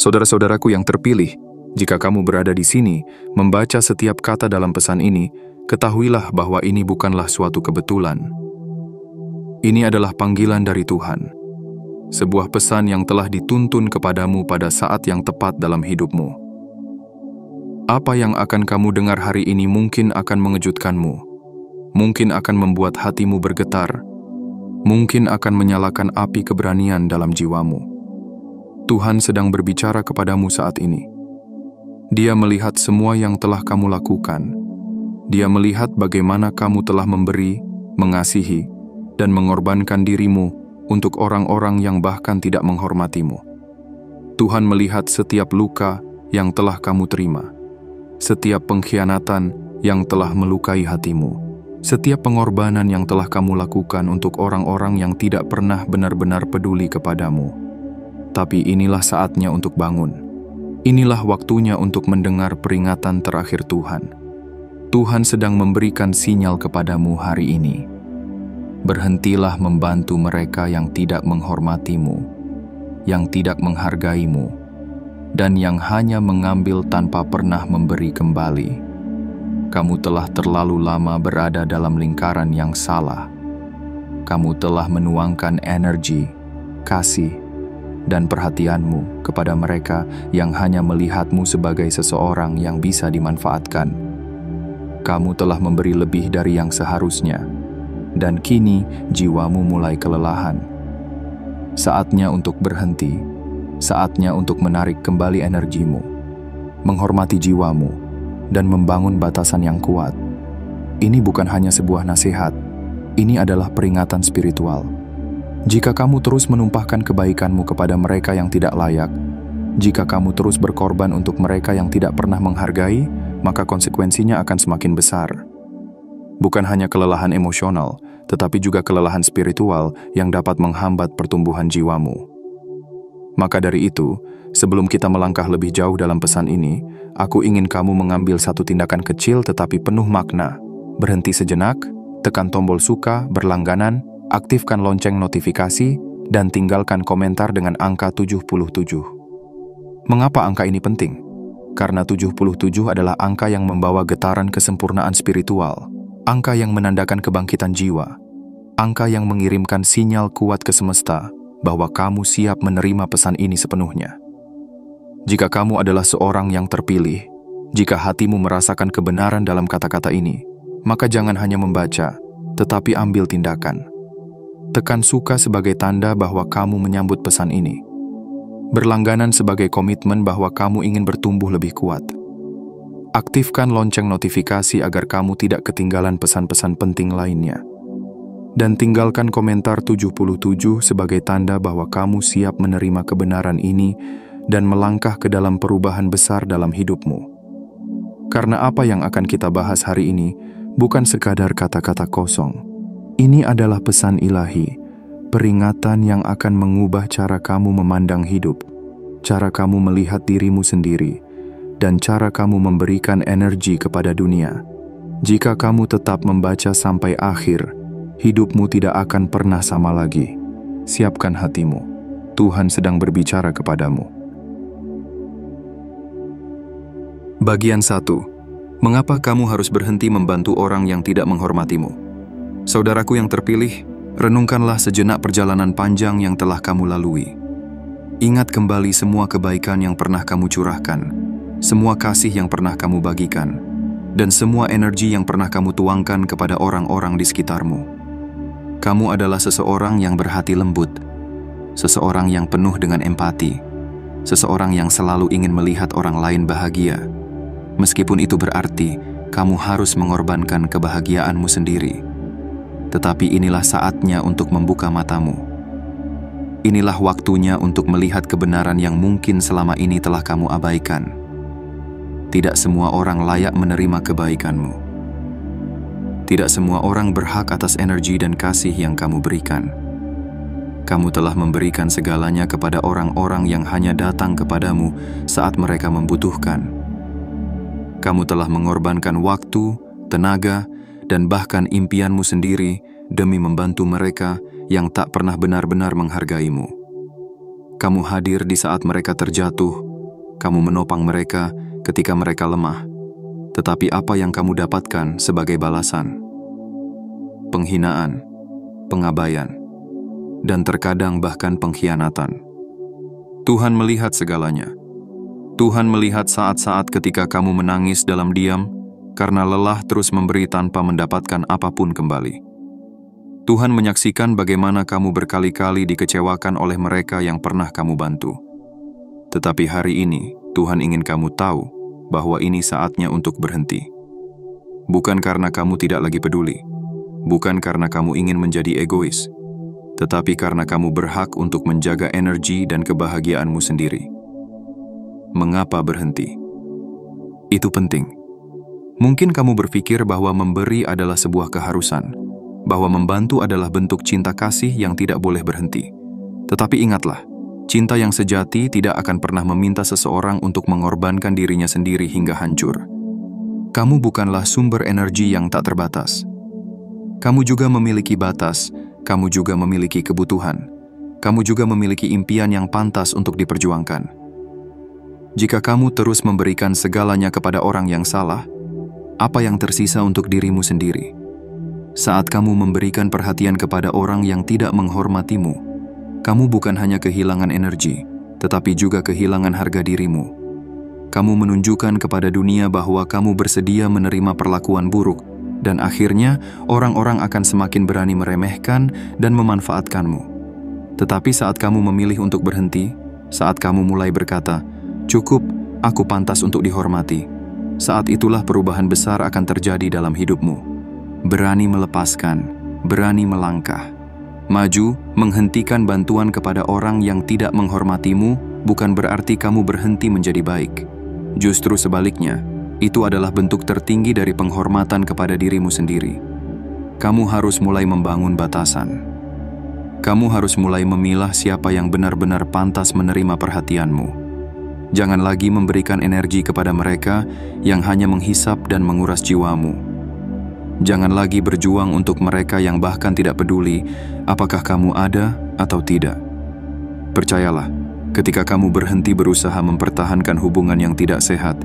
Saudara-saudaraku yang terpilih, jika kamu berada di sini, membaca setiap kata dalam pesan ini, ketahuilah bahwa ini bukanlah suatu kebetulan. Ini adalah panggilan dari Tuhan. Sebuah pesan yang telah dituntun kepadamu pada saat yang tepat dalam hidupmu. Apa yang akan kamu dengar hari ini mungkin akan mengejutkanmu, mungkin akan membuat hatimu bergetar, mungkin akan menyalakan api keberanian dalam jiwamu. Tuhan sedang berbicara kepadamu saat ini. Dia melihat semua yang telah kamu lakukan. Dia melihat bagaimana kamu telah memberi, mengasihi, dan mengorbankan dirimu untuk orang-orang yang bahkan tidak menghormatimu. Tuhan melihat setiap luka yang telah kamu terima, setiap pengkhianatan yang telah melukai hatimu, setiap pengorbanan yang telah kamu lakukan untuk orang-orang yang tidak pernah benar-benar peduli kepadamu. Tapi inilah saatnya untuk bangun. Inilah waktunya untuk mendengar peringatan terakhir Tuhan. Tuhan sedang memberikan sinyal kepadamu hari ini. Berhentilah membantu mereka yang tidak menghormatimu, yang tidak menghargaimu, dan yang hanya mengambil tanpa pernah memberi kembali. Kamu telah terlalu lama berada dalam lingkaran yang salah. Kamu telah menuangkan energi, kasih, dan perhatianmu kepada mereka yang hanya melihatmu sebagai seseorang yang bisa dimanfaatkan. Kamu telah memberi lebih dari yang seharusnya, dan kini jiwamu mulai kelelahan. Saatnya untuk berhenti, saatnya untuk menarik kembali energimu, menghormati jiwamu, dan membangun batasan yang kuat. Ini bukan hanya sebuah nasihat, ini adalah peringatan spiritual. Jika kamu terus menumpahkan kebaikanmu kepada mereka yang tidak layak, jika kamu terus berkorban untuk mereka yang tidak pernah menghargai, maka konsekuensinya akan semakin besar. Bukan hanya kelelahan emosional, tetapi juga kelelahan spiritual yang dapat menghambat pertumbuhan jiwamu. Maka dari itu, sebelum kita melangkah lebih jauh dalam pesan ini, aku ingin kamu mengambil satu tindakan kecil tetapi penuh makna. Berhenti sejenak, tekan tombol suka berlangganan, aktifkan lonceng notifikasi, dan tinggalkan komentar dengan angka 77. Mengapa angka ini penting? Karena 77 adalah angka yang membawa getaran kesempurnaan spiritual, angka yang menandakan kebangkitan jiwa, angka yang mengirimkan sinyal kuat ke semesta bahwa kamu siap menerima pesan ini sepenuhnya. Jika kamu adalah seorang yang terpilih, jika hatimu merasakan kebenaran dalam kata-kata ini, maka jangan hanya membaca, tetapi ambil tindakan. Tekan suka sebagai tanda bahwa kamu menyambut pesan ini. Berlangganan sebagai komitmen bahwa kamu ingin bertumbuh lebih kuat. Aktifkan lonceng notifikasi agar kamu tidak ketinggalan pesan-pesan penting lainnya. Dan tinggalkan komentar 77 sebagai tanda bahwa kamu siap menerima kebenaran ini dan melangkah ke dalam perubahan besar dalam hidupmu. Karena apa yang akan kita bahas hari ini bukan sekadar kata-kata kosong. Ini adalah pesan ilahi, peringatan yang akan mengubah cara kamu memandang hidup, cara kamu melihat dirimu sendiri, dan cara kamu memberikan energi kepada dunia. Jika kamu tetap membaca sampai akhir, hidupmu tidak akan pernah sama lagi. Siapkan hatimu, Tuhan sedang berbicara kepadamu. Bagian 1. Mengapa kamu harus berhenti membantu orang yang tidak menghormatimu? Saudaraku yang terpilih, renungkanlah sejenak perjalanan panjang yang telah kamu lalui. Ingat kembali semua kebaikan yang pernah kamu curahkan, semua kasih yang pernah kamu bagikan, dan semua energi yang pernah kamu tuangkan kepada orang-orang di sekitarmu. Kamu adalah seseorang yang berhati lembut, seseorang yang penuh dengan empati, seseorang yang selalu ingin melihat orang lain bahagia. Meskipun itu berarti kamu harus mengorbankan kebahagiaanmu sendiri. Tetapi inilah saatnya untuk membuka matamu. Inilah waktunya untuk melihat kebenaran yang mungkin selama ini telah kamu abaikan. Tidak semua orang layak menerima kebaikanmu. Tidak semua orang berhak atas energi dan kasih yang kamu berikan. Kamu telah memberikan segalanya kepada orang-orang yang hanya datang kepadamu saat mereka membutuhkan. Kamu telah mengorbankan waktu, tenaga, dan bahkan impianmu sendiri demi membantu mereka yang tak pernah benar-benar menghargaimu. Kamu hadir di saat mereka terjatuh, kamu menopang mereka ketika mereka lemah. Tetapi apa yang kamu dapatkan sebagai balasan? Penghinaan, pengabaian, dan terkadang bahkan pengkhianatan. Tuhan melihat segalanya. Tuhan melihat saat-saat ketika kamu menangis dalam diam karena lelah terus memberi tanpa mendapatkan apapun kembali. Tuhan menyaksikan bagaimana kamu berkali-kali dikecewakan oleh mereka yang pernah kamu bantu. Tetapi hari ini, Tuhan ingin kamu tahu bahwa ini saatnya untuk berhenti. Bukan karena kamu tidak lagi peduli, bukan karena kamu ingin menjadi egois, tetapi karena kamu berhak untuk menjaga energi dan kebahagiaanmu sendiri. Mengapa berhenti? Itu penting. Mungkin kamu berpikir bahwa memberi adalah sebuah keharusan, bahwa membantu adalah bentuk cinta kasih yang tidak boleh berhenti. Tetapi ingatlah, cinta yang sejati tidak akan pernah meminta seseorang untuk mengorbankan dirinya sendiri hingga hancur. Kamu bukanlah sumber energi yang tak terbatas. Kamu juga memiliki batas, kamu juga memiliki kebutuhan, kamu juga memiliki impian yang pantas untuk diperjuangkan. Jika kamu terus memberikan segalanya kepada orang yang salah, apa yang tersisa untuk dirimu sendiri? Saat kamu memberikan perhatian kepada orang yang tidak menghormatimu, kamu bukan hanya kehilangan energi, tetapi juga kehilangan harga dirimu. Kamu menunjukkan kepada dunia bahwa kamu bersedia menerima perlakuan buruk, dan akhirnya orang-orang akan semakin berani meremehkan dan memanfaatkanmu. Tetapi saat kamu memilih untuk berhenti, saat kamu mulai berkata, "Cukup, aku pantas untuk dihormati," saat itulah perubahan besar akan terjadi dalam hidupmu. Berani melepaskan, berani melangkah. Maju, menghentikan bantuan kepada orang yang tidak menghormatimu bukan berarti kamu berhenti menjadi baik. Justru sebaliknya, itu adalah bentuk tertinggi dari penghormatan kepada dirimu sendiri. Kamu harus mulai membangun batasan. Kamu harus mulai memilah siapa yang benar-benar pantas menerima perhatianmu. Jangan lagi memberikan energi kepada mereka yang hanya menghisap dan menguras jiwamu. Jangan lagi berjuang untuk mereka yang bahkan tidak peduli apakah kamu ada atau tidak. Percayalah, ketika kamu berhenti berusaha mempertahankan hubungan yang tidak sehat,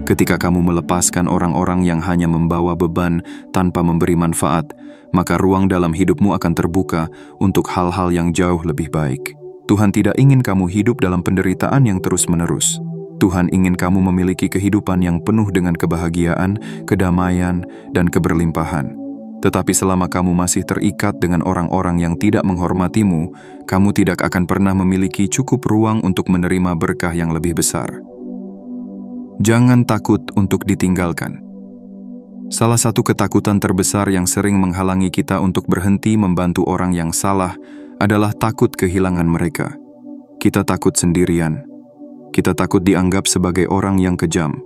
ketika kamu melepaskan orang-orang yang hanya membawa beban tanpa memberi manfaat, maka ruang dalam hidupmu akan terbuka untuk hal-hal yang jauh lebih baik. Tuhan tidak ingin kamu hidup dalam penderitaan yang terus-menerus. Tuhan ingin kamu memiliki kehidupan yang penuh dengan kebahagiaan, kedamaian, dan keberlimpahan. Tetapi selama kamu masih terikat dengan orang-orang yang tidak menghormatimu, kamu tidak akan pernah memiliki cukup ruang untuk menerima berkah yang lebih besar. Jangan takut untuk ditinggalkan. Salah satu ketakutan terbesar yang sering menghalangi kita untuk berhenti membantu orang yang salah adalah takut kehilangan mereka. Kita takut sendirian. Kita takut dianggap sebagai orang yang kejam.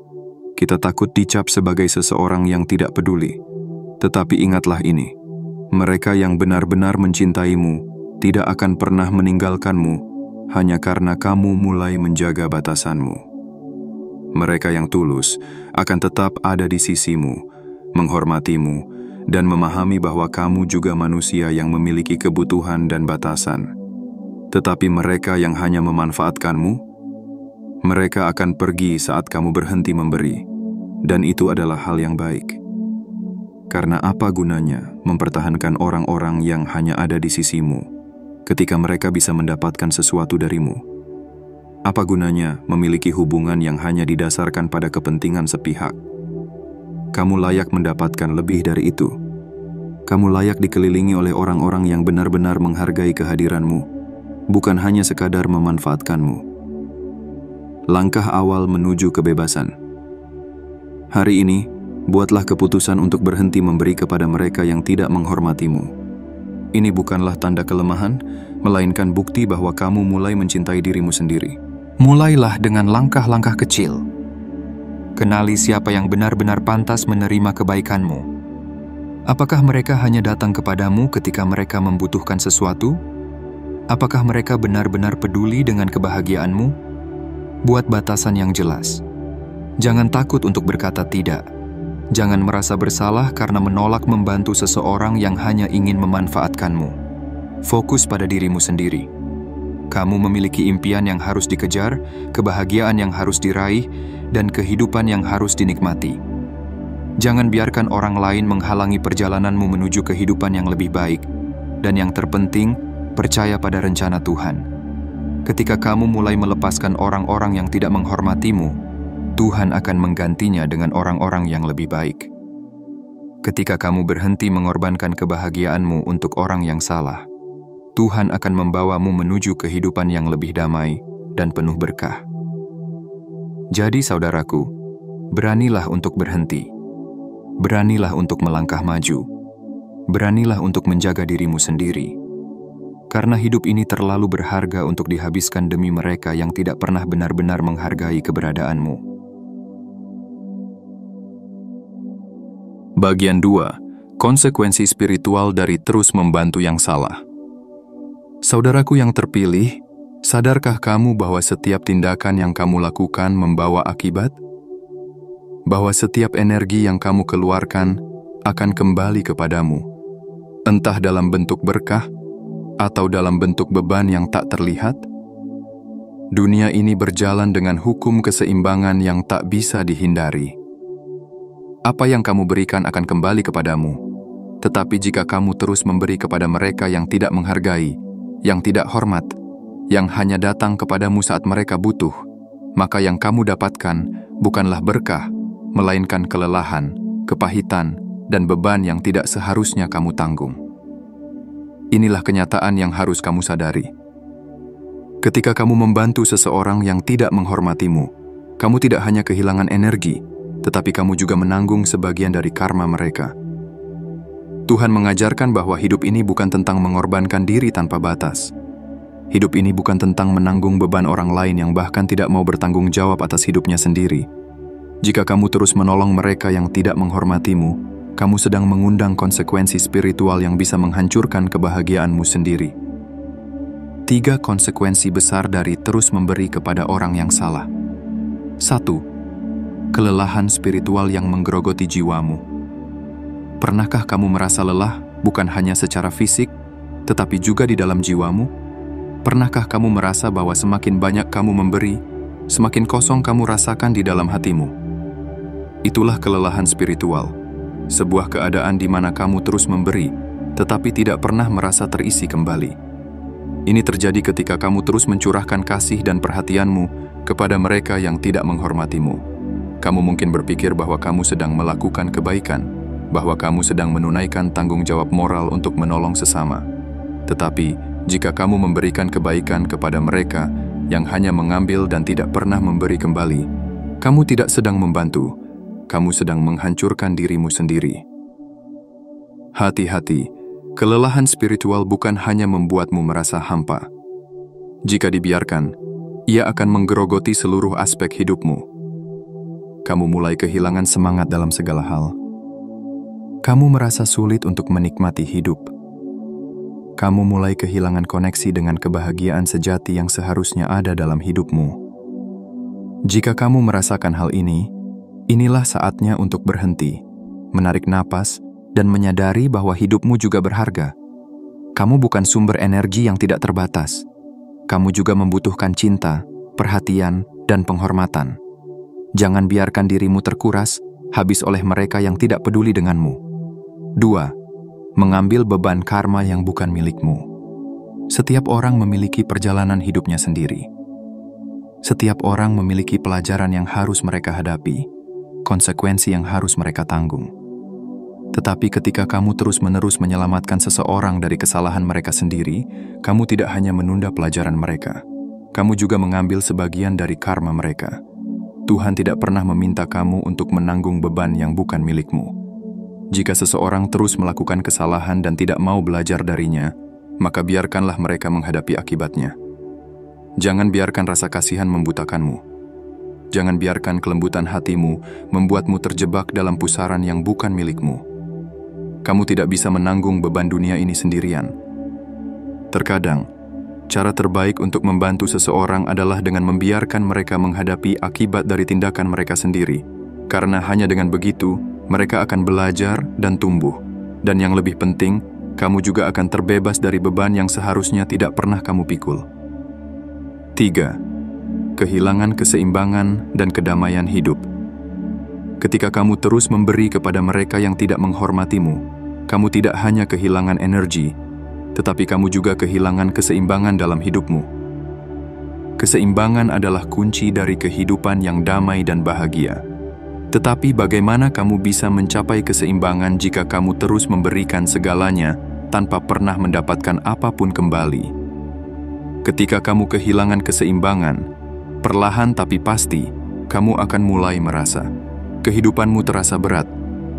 Kita takut dicap sebagai seseorang yang tidak peduli. Tetapi ingatlah ini, mereka yang benar-benar mencintaimu tidak akan pernah meninggalkanmu hanya karena kamu mulai menjaga batasanmu. Mereka yang tulus akan tetap ada di sisimu, menghormatimu, dan memahami bahwa kamu juga manusia yang memiliki kebutuhan dan batasan. Tetapi mereka yang hanya memanfaatkanmu, mereka akan pergi saat kamu berhenti memberi, dan itu adalah hal yang baik. Karena apa gunanya mempertahankan orang-orang yang hanya ada di sisimu ketika mereka bisa mendapatkan sesuatu darimu? Apa gunanya memiliki hubungan yang hanya didasarkan pada kepentingan sepihak? Kamu layak mendapatkan lebih dari itu. Kamu layak dikelilingi oleh orang-orang yang benar-benar menghargai kehadiranmu, bukan hanya sekadar memanfaatkanmu. Langkah awal menuju kebebasan. Hari ini, buatlah keputusan untuk berhenti memberi kepada mereka yang tidak menghormatimu. Ini bukanlah tanda kelemahan, melainkan bukti bahwa kamu mulai mencintai dirimu sendiri. Mulailah dengan langkah-langkah kecil. Kenali siapa yang benar-benar pantas menerima kebaikanmu. Apakah mereka hanya datang kepadamu ketika mereka membutuhkan sesuatu? Apakah mereka benar-benar peduli dengan kebahagiaanmu? Buat batasan yang jelas. Jangan takut untuk berkata tidak. Jangan merasa bersalah karena menolak membantu seseorang yang hanya ingin memanfaatkanmu. Fokus pada dirimu sendiri. Kamu memiliki impian yang harus dikejar, kebahagiaan yang harus diraih, dan kehidupan yang harus dinikmati. Jangan biarkan orang lain menghalangi perjalananmu menuju kehidupan yang lebih baik. Dan yang terpenting, percaya pada rencana Tuhan. Ketika kamu mulai melepaskan orang-orang yang tidak menghormatimu, Tuhan akan menggantinya dengan orang-orang yang lebih baik. Ketika kamu berhenti mengorbankan kebahagiaanmu untuk orang yang salah, Tuhan akan membawamu menuju kehidupan yang lebih damai dan penuh berkah. Jadi saudaraku, beranilah untuk berhenti. Beranilah untuk melangkah maju. Beranilah untuk menjaga dirimu sendiri. Karena hidup ini terlalu berharga untuk dihabiskan demi mereka yang tidak pernah benar-benar menghargai keberadaanmu. Bagian 2. Konsekuensi spiritual dari terus membantu yang salah. Saudaraku yang terpilih, sadarkah kamu bahwa setiap tindakan yang kamu lakukan membawa akibat? Bahwa setiap energi yang kamu keluarkan akan kembali kepadamu, entah dalam bentuk berkah atau dalam bentuk beban yang tak terlihat? Dunia ini berjalan dengan hukum keseimbangan yang tak bisa dihindari. Apa yang kamu berikan akan kembali kepadamu. Tetapi jika kamu terus memberi kepada mereka yang tidak menghargai, yang tidak hormat, yang hanya datang kepadamu saat mereka butuh, maka yang kamu dapatkan bukanlah berkah, melainkan kelelahan, kepahitan, dan beban yang tidak seharusnya kamu tanggung. Inilah kenyataan yang harus kamu sadari. Ketika kamu membantu seseorang yang tidak menghormatimu, kamu tidak hanya kehilangan energi, tetapi kamu juga menanggung sebagian dari karma mereka. Tuhan mengajarkan bahwa hidup ini bukan tentang mengorbankan diri tanpa batas. Hidup ini bukan tentang menanggung beban orang lain yang bahkan tidak mau bertanggung jawab atas hidupnya sendiri. Jika kamu terus menolong mereka yang tidak menghormatimu, kamu sedang mengundang konsekuensi spiritual yang bisa menghancurkan kebahagiaanmu sendiri. 3 konsekuensi besar dari terus memberi kepada orang yang salah. 1. Kelelahan spiritual yang menggerogoti jiwamu. Pernahkah kamu merasa lelah bukan hanya secara fisik, tetapi juga di dalam jiwamu? Pernahkah kamu merasa bahwa semakin banyak kamu memberi, semakin kosong kamu rasakan di dalam hatimu? Itulah kelelahan spiritual. Sebuah keadaan di mana kamu terus memberi, tetapi tidak pernah merasa terisi kembali. Ini terjadi ketika kamu terus mencurahkan kasih dan perhatianmu kepada mereka yang tidak menghormatimu. Kamu mungkin berpikir bahwa kamu sedang melakukan kebaikan, bahwa kamu sedang menunaikan tanggung jawab moral untuk menolong sesama. Tetapi, jika kamu memberikan kebaikan kepada mereka yang hanya mengambil dan tidak pernah memberi kembali, kamu tidak sedang membantu. Kamu sedang menghancurkan dirimu sendiri. Hati-hati, kelelahan spiritual bukan hanya membuatmu merasa hampa. Jika dibiarkan, ia akan menggerogoti seluruh aspek hidupmu. Kamu mulai kehilangan semangat dalam segala hal. Kamu merasa sulit untuk menikmati hidup. Kamu mulai kehilangan koneksi dengan kebahagiaan sejati yang seharusnya ada dalam hidupmu. Jika kamu merasakan hal ini, inilah saatnya untuk berhenti, menarik napas, dan menyadari bahwa hidupmu juga berharga. Kamu bukan sumber energi yang tidak terbatas. Kamu juga membutuhkan cinta, perhatian, dan penghormatan. Jangan biarkan dirimu terkuras, habis oleh mereka yang tidak peduli denganmu. 2. Mengambil beban karma yang bukan milikmu. Setiap orang memiliki perjalanan hidupnya sendiri. Setiap orang memiliki pelajaran yang harus mereka hadapi, konsekuensi yang harus mereka tanggung. Tetapi ketika kamu terus-menerus menyelamatkan seseorang dari kesalahan mereka sendiri, kamu tidak hanya menunda pelajaran mereka, kamu juga mengambil sebagian dari karma mereka. Tuhan tidak pernah meminta kamu untuk menanggung beban yang bukan milikmu. Jika seseorang terus melakukan kesalahan dan tidak mau belajar darinya, maka biarkanlah mereka menghadapi akibatnya. Jangan biarkan rasa kasihan membutakanmu. Jangan biarkan kelembutan hatimu membuatmu terjebak dalam pusaran yang bukan milikmu. Kamu tidak bisa menanggung beban dunia ini sendirian. Terkadang, cara terbaik untuk membantu seseorang adalah dengan membiarkan mereka menghadapi akibat dari tindakan mereka sendiri. Karena hanya dengan begitu, mereka akan belajar dan tumbuh. Dan yang lebih penting, kamu juga akan terbebas dari beban yang seharusnya tidak pernah kamu pikul. 3. Kehilangan keseimbangan dan kedamaian hidup. Ketika kamu terus memberi kepada mereka yang tidak menghormatimu, kamu tidak hanya kehilangan energi, tetapi kamu juga kehilangan keseimbangan dalam hidupmu. Keseimbangan adalah kunci dari kehidupan yang damai dan bahagia. Tetapi bagaimana kamu bisa mencapai keseimbangan jika kamu terus memberikan segalanya tanpa pernah mendapatkan apapun kembali? Ketika kamu kehilangan keseimbangan, perlahan tapi pasti, kamu akan mulai merasa kehidupanmu terasa berat,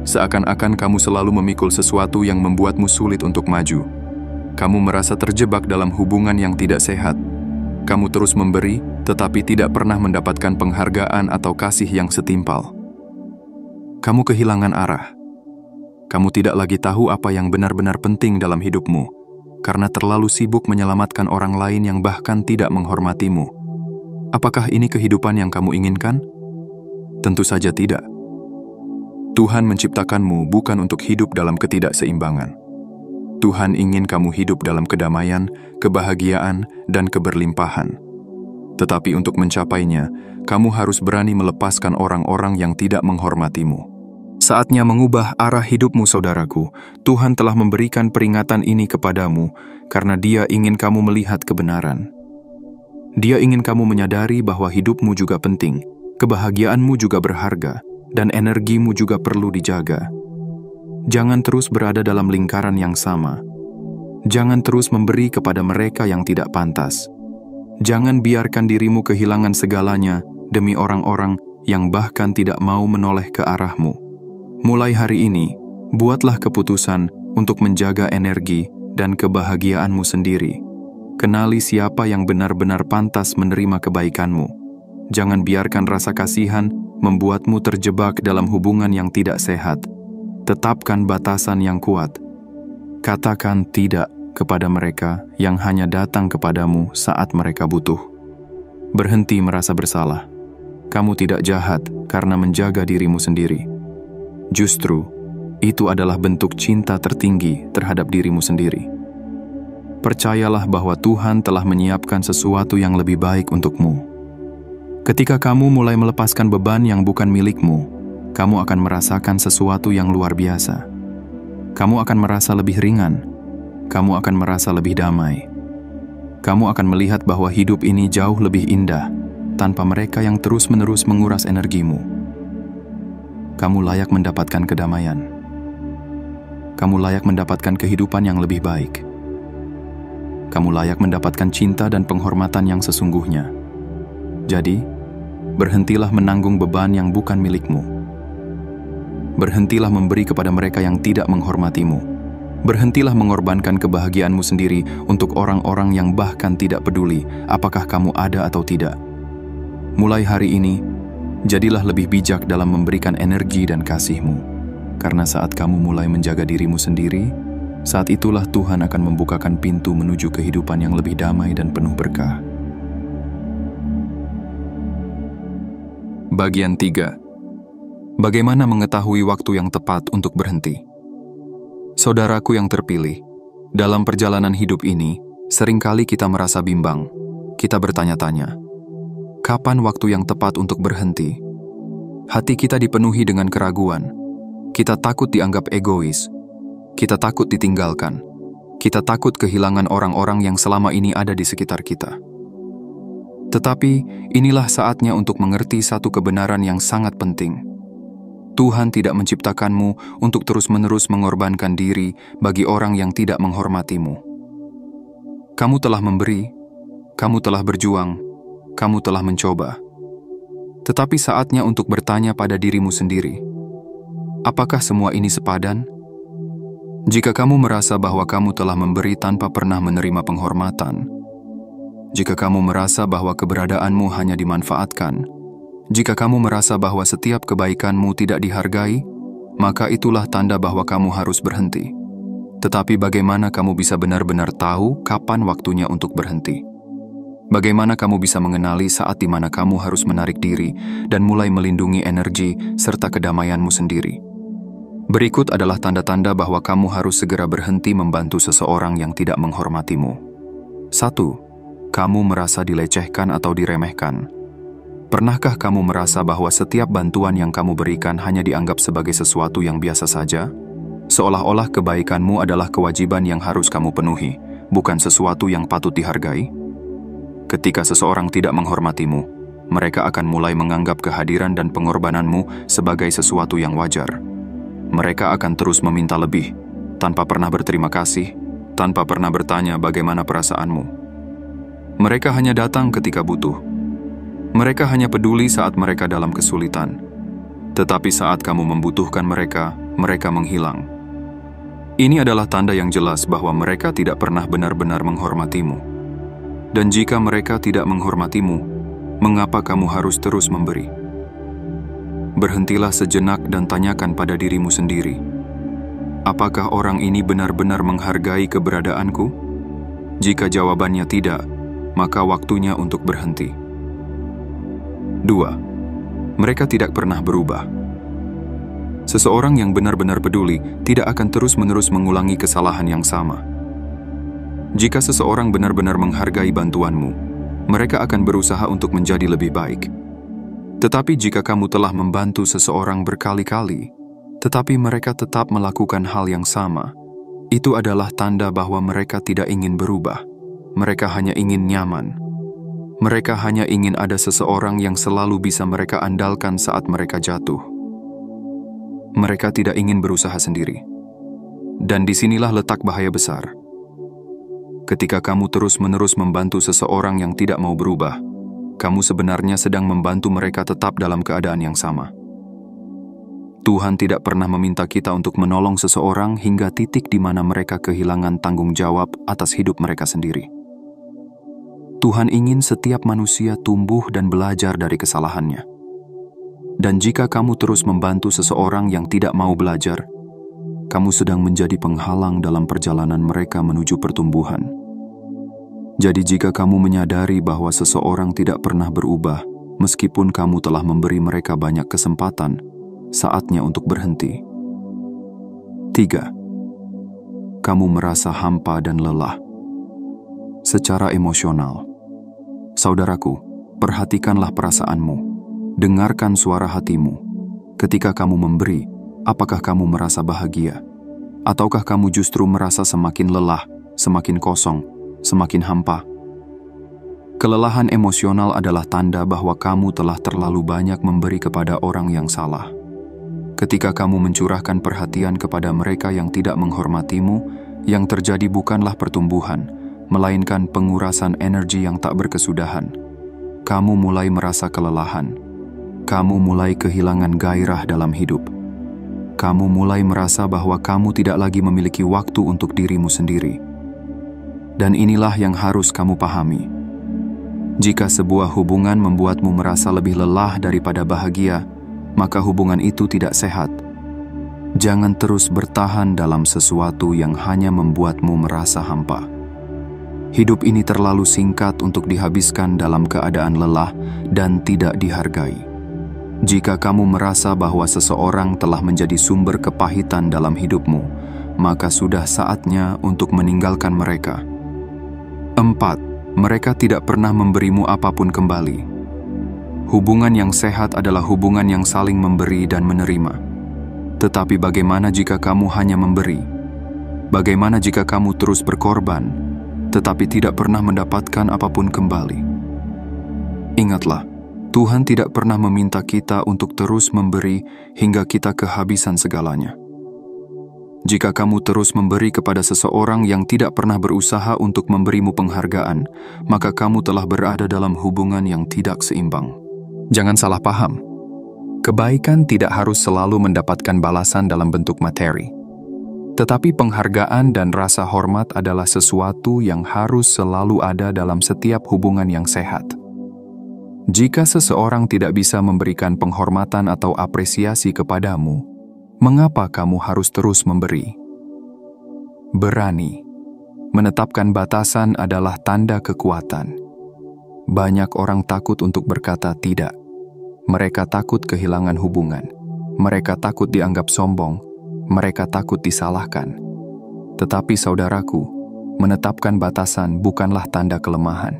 seakan-akan kamu selalu memikul sesuatu yang membuatmu sulit untuk maju. Kamu merasa terjebak dalam hubungan yang tidak sehat. Kamu terus memberi, tetapi tidak pernah mendapatkan penghargaan atau kasih yang setimpal. Kamu kehilangan arah. Kamu tidak lagi tahu apa yang benar-benar penting dalam hidupmu, karena terlalu sibuk menyelamatkan orang lain yang bahkan tidak menghormatimu. Apakah ini kehidupan yang kamu inginkan? Tentu saja tidak. Tuhan menciptakanmu bukan untuk hidup dalam ketidakseimbangan. Tuhan ingin kamu hidup dalam kedamaian, kebahagiaan, dan keberlimpahan. Tetapi untuk mencapainya, kamu harus berani melepaskan orang-orang yang tidak menghormatimu. Saatnya mengubah arah hidupmu, saudaraku. Tuhan telah memberikan peringatan ini kepadamu karena Dia ingin kamu melihat kebenaran. Dia ingin kamu menyadari bahwa hidupmu juga penting, kebahagiaanmu juga berharga, dan energimu juga perlu dijaga. Jangan terus berada dalam lingkaran yang sama. Jangan terus memberi kepada mereka yang tidak pantas. Jangan biarkan dirimu kehilangan segalanya demi orang-orang yang bahkan tidak mau menoleh ke arahmu. Mulai hari ini, buatlah keputusan untuk menjaga energi dan kebahagiaanmu sendiri. Kenali siapa yang benar-benar pantas menerima kebaikanmu. Jangan biarkan rasa kasihan membuatmu terjebak dalam hubungan yang tidak sehat. Tetapkan batasan yang kuat. Katakan tidak kepada mereka yang hanya datang kepadamu saat mereka butuh. Berhenti merasa bersalah. Kamu tidak jahat karena menjaga dirimu sendiri. Justru, itu adalah bentuk cinta tertinggi terhadap dirimu sendiri. Percayalah bahwa Tuhan telah menyiapkan sesuatu yang lebih baik untukmu. Ketika kamu mulai melepaskan beban yang bukan milikmu, kamu akan merasakan sesuatu yang luar biasa. Kamu akan merasa lebih ringan. Kamu akan merasa lebih damai. Kamu akan melihat bahwa hidup ini jauh lebih indah tanpa mereka yang terus-menerus menguras energimu. Kamu layak mendapatkan kedamaian. Kamu layak mendapatkan kehidupan yang lebih baik. Kamu layak mendapatkan cinta dan penghormatan yang sesungguhnya. Jadi, berhentilah menanggung beban yang bukan milikmu. Berhentilah memberi kepada mereka yang tidak menghormatimu. Berhentilah mengorbankan kebahagiaanmu sendiri untuk orang-orang yang bahkan tidak peduli apakah kamu ada atau tidak. Mulai hari ini, jadilah lebih bijak dalam memberikan energi dan kasihmu. Karena saat kamu mulai menjaga dirimu sendiri, saat itulah Tuhan akan membukakan pintu menuju kehidupan yang lebih damai dan penuh berkah. Bagian 3. Bagaimana mengetahui waktu yang tepat untuk berhenti? Saudaraku yang terpilih, dalam perjalanan hidup ini, seringkali kita merasa bimbang. Kita bertanya-tanya, kapan waktu yang tepat untuk berhenti? Hati kita dipenuhi dengan keraguan. Kita takut dianggap egois. Kita takut ditinggalkan. Kita takut kehilangan orang-orang yang selama ini ada di sekitar kita. Tetapi, inilah saatnya untuk mengerti satu kebenaran yang sangat penting. Tuhan tidak menciptakanmu untuk terus-menerus mengorbankan diri bagi orang yang tidak menghormatimu. Kamu telah memberi, kamu telah berjuang, kamu telah mencoba. Tetapi saatnya untuk bertanya pada dirimu sendiri, apakah semua ini sepadan? Jika kamu merasa bahwa kamu telah memberi tanpa pernah menerima penghormatan, jika kamu merasa bahwa keberadaanmu hanya dimanfaatkan, jika kamu merasa bahwa setiap kebaikanmu tidak dihargai, maka itulah tanda bahwa kamu harus berhenti. Tetapi bagaimana kamu bisa benar-benar tahu kapan waktunya untuk berhenti? Bagaimana kamu bisa mengenali saat di mana kamu harus menarik diri dan mulai melindungi energi serta kedamaianmu sendiri? Berikut adalah tanda-tanda bahwa kamu harus segera berhenti membantu seseorang yang tidak menghormatimu. 1. kamu merasa dilecehkan atau diremehkan? Pernahkah kamu merasa bahwa setiap bantuan yang kamu berikan hanya dianggap sebagai sesuatu yang biasa saja? Seolah-olah kebaikanmu adalah kewajiban yang harus kamu penuhi, bukan sesuatu yang patut dihargai? Ketika seseorang tidak menghormatimu, mereka akan mulai menganggap kehadiran dan pengorbananmu sebagai sesuatu yang wajar. Mereka akan terus meminta lebih, tanpa pernah berterima kasih, tanpa pernah bertanya bagaimana perasaanmu. Mereka hanya datang ketika butuh. Mereka hanya peduli saat mereka dalam kesulitan. Tetapi saat kamu membutuhkan mereka, mereka menghilang. Ini adalah tanda yang jelas bahwa mereka tidak pernah benar-benar menghormatimu. Dan jika mereka tidak menghormatimu, mengapa kamu harus terus memberi? Berhentilah sejenak dan tanyakan pada dirimu sendiri. Apakah orang ini benar-benar menghargai keberadaanku? Jika jawabannya tidak, maka waktunya untuk berhenti. 2. Mereka tidak pernah berubah. Seseorang yang benar-benar peduli tidak akan terus-menerus mengulangi kesalahan yang sama. Jika seseorang benar-benar menghargai bantuanmu, mereka akan berusaha untuk menjadi lebih baik. Tetapi jika kamu telah membantu seseorang berkali-kali, tetapi mereka tetap melakukan hal yang sama, itu adalah tanda bahwa mereka tidak ingin berubah. Mereka hanya ingin nyaman. Mereka hanya ingin ada seseorang yang selalu bisa mereka andalkan saat mereka jatuh. Mereka tidak ingin berusaha sendiri. Dan disinilah letak bahaya besar. Ketika kamu terus-menerus membantu seseorang yang tidak mau berubah, kamu sebenarnya sedang membantu mereka tetap dalam keadaan yang sama. Tuhan tidak pernah meminta kita untuk menolong seseorang hingga titik di mana mereka kehilangan tanggung jawab atas hidup mereka sendiri. Tuhan ingin setiap manusia tumbuh dan belajar dari kesalahannya. Dan jika kamu terus membantu seseorang yang tidak mau belajar, kamu sedang menjadi penghalang dalam perjalanan mereka menuju pertumbuhan. Jadi jika kamu menyadari bahwa seseorang tidak pernah berubah, meskipun kamu telah memberi mereka banyak kesempatan, saatnya untuk berhenti. 3. Kamu merasa hampa dan lelah. Secara emosional. Saudaraku, perhatikanlah perasaanmu. Dengarkan suara hatimu. Ketika kamu memberi, apakah kamu merasa bahagia? Ataukah kamu justru merasa semakin lelah, semakin kosong, semakin hampa? Kelelahan emosional adalah tanda bahwa kamu telah terlalu banyak memberi kepada orang yang salah. Ketika kamu mencurahkan perhatian kepada mereka yang tidak menghormatimu, yang terjadi bukanlah pertumbuhan, melainkan pengurasan energi yang tak berkesudahan. Kamu mulai merasa kelelahan. Kamu mulai kehilangan gairah dalam hidup. Kamu mulai merasa bahwa kamu tidak lagi memiliki waktu untuk dirimu sendiri. Dan inilah yang harus kamu pahami. Jika sebuah hubungan membuatmu merasa lebih lelah daripada bahagia, maka hubungan itu tidak sehat. Jangan terus bertahan dalam sesuatu yang hanya membuatmu merasa hampa. Hidup ini terlalu singkat untuk dihabiskan dalam keadaan lelah dan tidak dihargai. Jika kamu merasa bahwa seseorang telah menjadi sumber kepahitan dalam hidupmu, maka sudah saatnya untuk meninggalkan mereka. 4. Mereka tidak pernah memberimu apapun kembali. Hubungan yang sehat adalah hubungan yang saling memberi dan menerima. Tetapi bagaimana jika kamu hanya memberi? Bagaimana jika kamu terus berkorban, tetapi tidak pernah mendapatkan apapun kembali? Ingatlah, Tuhan tidak pernah meminta kita untuk terus memberi hingga kita kehabisan segalanya. Jika kamu terus memberi kepada seseorang yang tidak pernah berusaha untuk memberimu penghargaan, maka kamu telah berada dalam hubungan yang tidak seimbang. Jangan salah paham. Kebaikan tidak harus selalu mendapatkan balasan dalam bentuk materi. Tetapi penghargaan dan rasa hormat adalah sesuatu yang harus selalu ada dalam setiap hubungan yang sehat. Jika seseorang tidak bisa memberikan penghormatan atau apresiasi kepadamu, mengapa kamu harus terus memberi? Berani. Menetapkan batasan adalah tanda kekuatan. Banyak orang takut untuk berkata tidak. Mereka takut kehilangan hubungan. Mereka takut dianggap sombong. Mereka takut disalahkan. Tetapi saudaraku, menetapkan batasan bukanlah tanda kelemahan.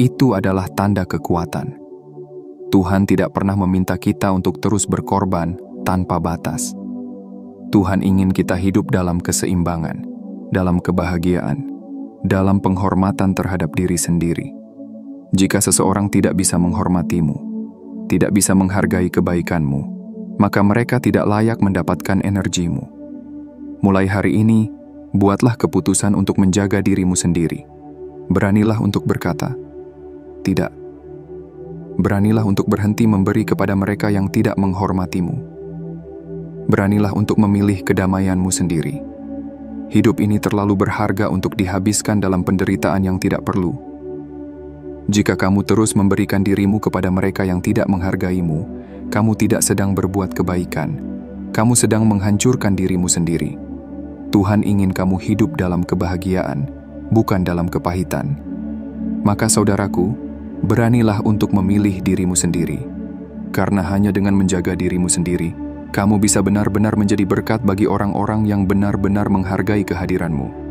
Itu adalah tanda kekuatan. Tuhan tidak pernah meminta kita untuk terus berkorban tanpa batas. Tuhan ingin kita hidup dalam keseimbangan, dalam kebahagiaan, dalam penghormatan terhadap diri sendiri. Jika seseorang tidak bisa menghormatimu, tidak bisa menghargai kebaikanmu, maka mereka tidak layak mendapatkan energimu. Mulai hari ini, buatlah keputusan untuk menjaga dirimu sendiri. Beranilah untuk berkata, "Tidak." Beranilah untuk berhenti memberi kepada mereka yang tidak menghormatimu. Beranilah untuk memilih kedamaianmu sendiri. Hidup ini terlalu berharga untuk dihabiskan dalam penderitaan yang tidak perlu. Jika kamu terus memberikan dirimu kepada mereka yang tidak menghargaimu, kamu tidak sedang berbuat kebaikan. Kamu sedang menghancurkan dirimu sendiri. Tuhan ingin kamu hidup dalam kebahagiaan, bukan dalam kepahitan. Maka saudaraku, beranilah untuk memilih dirimu sendiri. Karena hanya dengan menjaga dirimu sendiri, kamu bisa benar-benar menjadi berkat bagi orang-orang yang benar-benar menghargai kehadiranmu.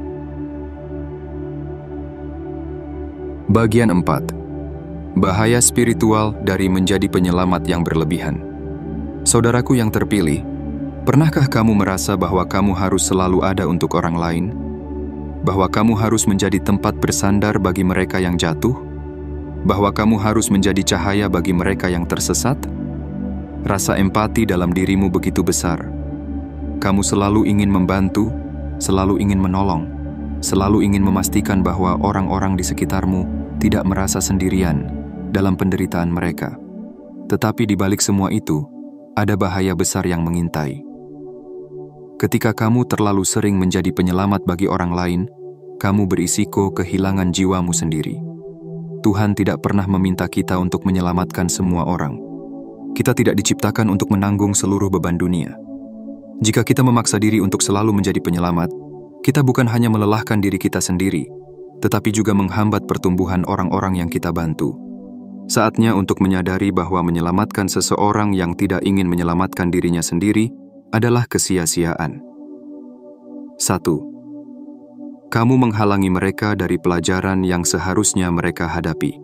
Bagian 4. Bahaya spiritual dari menjadi penyelamat yang berlebihan. Saudaraku yang terpilih, pernahkah kamu merasa bahwa kamu harus selalu ada untuk orang lain? Bahwa kamu harus menjadi tempat bersandar bagi mereka yang jatuh? Bahwa kamu harus menjadi cahaya bagi mereka yang tersesat? Rasa empati dalam dirimu begitu besar. Kamu selalu ingin membantu, selalu ingin menolong, selalu ingin memastikan bahwa orang-orang di sekitarmu tidak merasa sendirian dalam penderitaan mereka. Tetapi di balik semua itu, ada bahaya besar yang mengintai. Ketika kamu terlalu sering menjadi penyelamat bagi orang lain, kamu berisiko kehilangan jiwamu sendiri. Tuhan tidak pernah meminta kita untuk menyelamatkan semua orang. Kita tidak diciptakan untuk menanggung seluruh beban dunia. Jika kita memaksa diri untuk selalu menjadi penyelamat, kita bukan hanya melelahkan diri kita sendiri, tetapi juga menghambat pertumbuhan orang-orang yang kita bantu. Saatnya untuk menyadari bahwa menyelamatkan seseorang yang tidak ingin menyelamatkan dirinya sendiri adalah kesia-siaan. 1. Kamu menghalangi mereka dari pelajaran yang seharusnya mereka hadapi.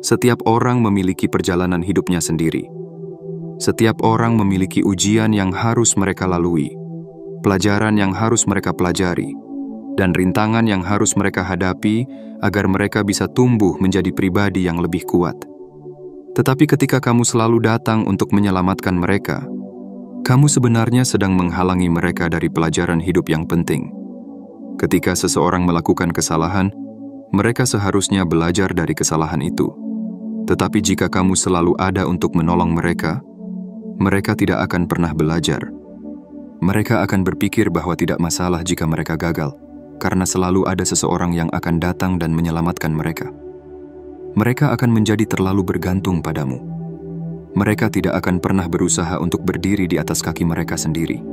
Setiap orang memiliki perjalanan hidupnya sendiri. Setiap orang memiliki ujian yang harus mereka lalui, pelajaran yang harus mereka pelajari, dan rintangan yang harus mereka hadapi agar mereka bisa tumbuh menjadi pribadi yang lebih kuat. Tetapi ketika kamu selalu datang untuk menyelamatkan mereka, kamu sebenarnya sedang menghalangi mereka dari pelajaran hidup yang penting. Ketika seseorang melakukan kesalahan, mereka seharusnya belajar dari kesalahan itu. Tetapi jika kamu selalu ada untuk menolong mereka, mereka tidak akan pernah belajar. Mereka akan berpikir bahwa tidak masalah jika mereka gagal, karena selalu ada seseorang yang akan datang dan menyelamatkan mereka. Mereka akan menjadi terlalu bergantung padamu. Mereka tidak akan pernah berusaha untuk berdiri di atas kaki mereka sendiri.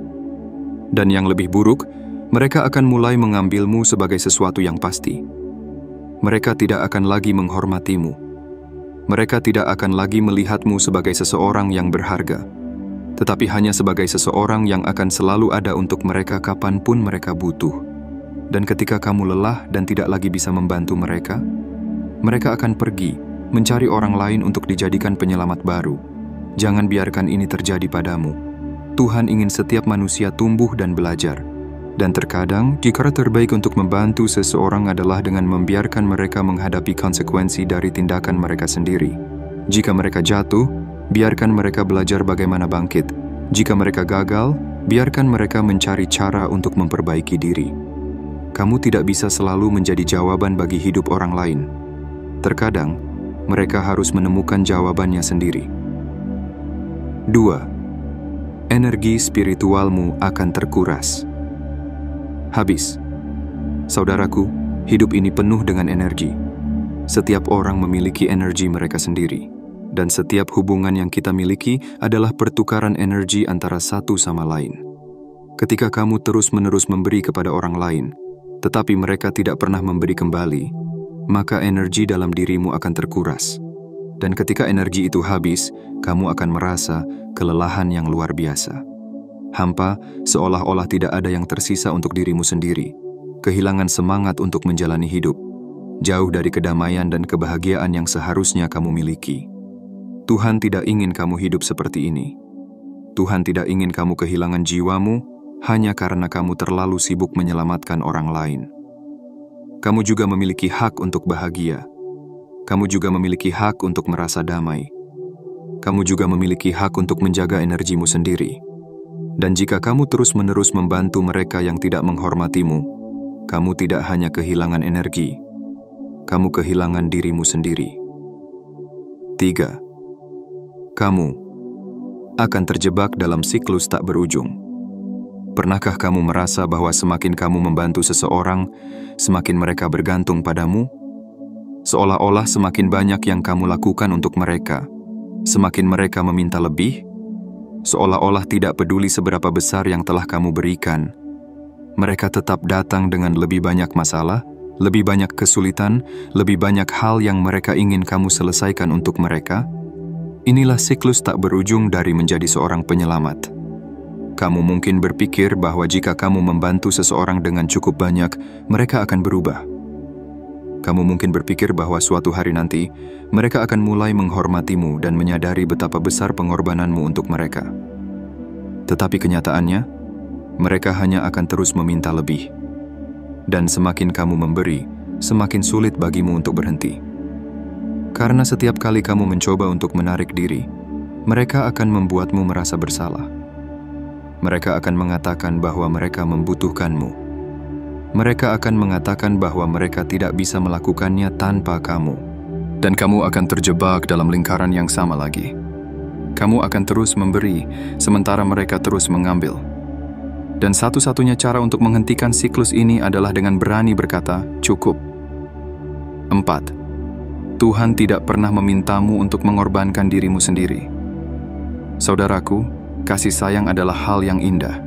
Dan yang lebih buruk, mereka akan mulai mengambilmu sebagai sesuatu yang pasti. Mereka tidak akan lagi menghormatimu. Mereka tidak akan lagi melihatmu sebagai seseorang yang berharga, tetapi hanya sebagai seseorang yang akan selalu ada untuk mereka kapanpun mereka butuh. Dan ketika kamu lelah dan tidak lagi bisa membantu mereka, mereka akan pergi mencari orang lain untuk dijadikan penyelamat baru. Jangan biarkan ini terjadi padamu. Tuhan ingin setiap manusia tumbuh dan belajar. Dan terkadang, cara terbaik untuk membantu seseorang adalah dengan membiarkan mereka menghadapi konsekuensi dari tindakan mereka sendiri. Jika mereka jatuh, biarkan mereka belajar bagaimana bangkit. Jika mereka gagal, biarkan mereka mencari cara untuk memperbaiki diri. Kamu tidak bisa selalu menjadi jawaban bagi hidup orang lain. Terkadang, mereka harus menemukan jawabannya sendiri. 2. Energi spiritualmu akan terkuras. Habis. Saudaraku, hidup ini penuh dengan energi. Setiap orang memiliki energi mereka sendiri. Dan setiap hubungan yang kita miliki adalah pertukaran energi antara satu sama lain. Ketika kamu terus-menerus memberi kepada orang lain, tetapi mereka tidak pernah memberi kembali, maka energi dalam dirimu akan terkuras. Dan ketika energi itu habis, kamu akan merasa kelelahan yang luar biasa. Hampa, seolah-olah tidak ada yang tersisa untuk dirimu sendiri. Kehilangan semangat untuk menjalani hidup. jauh dari kedamaian dan kebahagiaan yang seharusnya kamu miliki. Tuhan tidak ingin kamu hidup seperti ini. Tuhan tidak ingin kamu kehilangan jiwamu hanya karena kamu terlalu sibuk menyelamatkan orang lain. Kamu juga memiliki hak untuk bahagia. Kamu juga memiliki hak untuk merasa damai. Kamu juga memiliki hak untuk menjaga energimu sendiri. Dan jika kamu terus-menerus membantu mereka yang tidak menghormatimu, kamu tidak hanya kehilangan energi, kamu kehilangan dirimu sendiri. 3. Kamu akan terjebak dalam siklus tak berujung. Pernahkah kamu merasa bahwa semakin kamu membantu seseorang, semakin mereka bergantung padamu? Seolah-olah semakin banyak yang kamu lakukan untuk mereka, semakin mereka meminta lebih? Seolah-olah tidak peduli seberapa besar yang telah kamu berikan, mereka tetap datang dengan lebih banyak masalah, lebih banyak kesulitan, lebih banyak hal yang mereka ingin kamu selesaikan untuk mereka? Inilah siklus tak berujung dari menjadi seorang penyelamat. Kamu mungkin berpikir bahwa jika kamu membantu seseorang dengan cukup banyak, mereka akan berubah. Kamu mungkin berpikir bahwa suatu hari nanti, mereka akan mulai menghormatimu dan menyadari betapa besar pengorbananmu untuk mereka. Tetapi kenyataannya, mereka hanya akan terus meminta lebih. Dan semakin kamu memberi, semakin sulit bagimu untuk berhenti. Karena setiap kali kamu mencoba untuk menarik diri, mereka akan membuatmu merasa bersalah. Mereka akan mengatakan bahwa mereka membutuhkanmu. Mereka akan mengatakan bahwa mereka tidak bisa melakukannya tanpa kamu. Dan kamu akan terjebak dalam lingkaran yang sama lagi. Kamu akan terus memberi, sementara mereka terus mengambil. Dan satu-satunya cara untuk menghentikan siklus ini adalah dengan berani berkata, cukup. 4. Tuhan tidak pernah memintamu untuk mengorbankan dirimu sendiri. Saudaraku, kasih sayang adalah hal yang indah.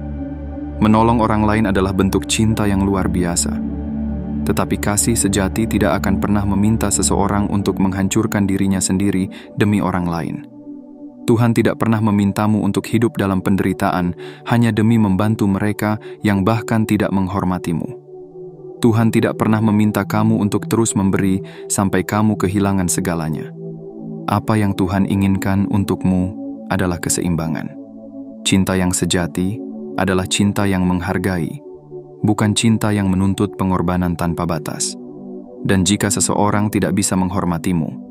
Menolong orang lain adalah bentuk cinta yang luar biasa. Tetapi kasih sejati tidak akan pernah meminta seseorang untuk menghancurkan dirinya sendiri demi orang lain. Tuhan tidak pernah memintamu untuk hidup dalam penderitaan hanya demi membantu mereka yang bahkan tidak menghormatimu. Tuhan tidak pernah meminta kamu untuk terus memberi sampai kamu kehilangan segalanya. Apa yang Tuhan inginkan untukmu adalah keseimbangan. Cinta yang sejati adalah cinta yang menghargai, bukan cinta yang menuntut pengorbanan tanpa batas. Dan jika seseorang tidak bisa menghormatimu,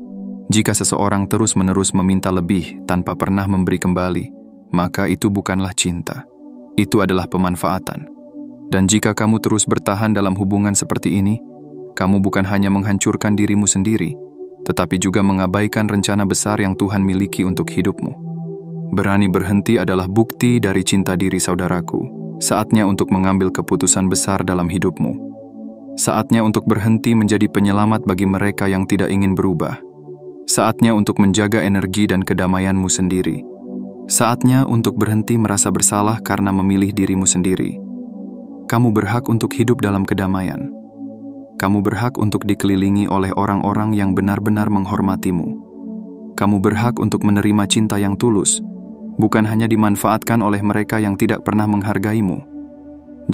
jika seseorang terus-menerus meminta lebih tanpa pernah memberi kembali, maka itu bukanlah cinta. Itu adalah pemanfaatan. Dan jika kamu terus bertahan dalam hubungan seperti ini, kamu bukan hanya menghancurkan dirimu sendiri, tetapi juga mengabaikan rencana besar yang Tuhan miliki untuk hidupmu. Berani berhenti adalah bukti dari cinta diri saudaraku. Saatnya untuk mengambil keputusan besar dalam hidupmu. Saatnya untuk berhenti menjadi penyelamat bagi mereka yang tidak ingin berubah. Saatnya untuk menjaga energi dan kedamaianmu sendiri. Saatnya untuk berhenti merasa bersalah karena memilih dirimu sendiri. Kamu berhak untuk hidup dalam kedamaian. Kamu berhak untuk dikelilingi oleh orang-orang yang benar-benar menghormatimu. Kamu berhak untuk menerima cinta yang tulus, bukan hanya dimanfaatkan oleh mereka yang tidak pernah menghargaimu.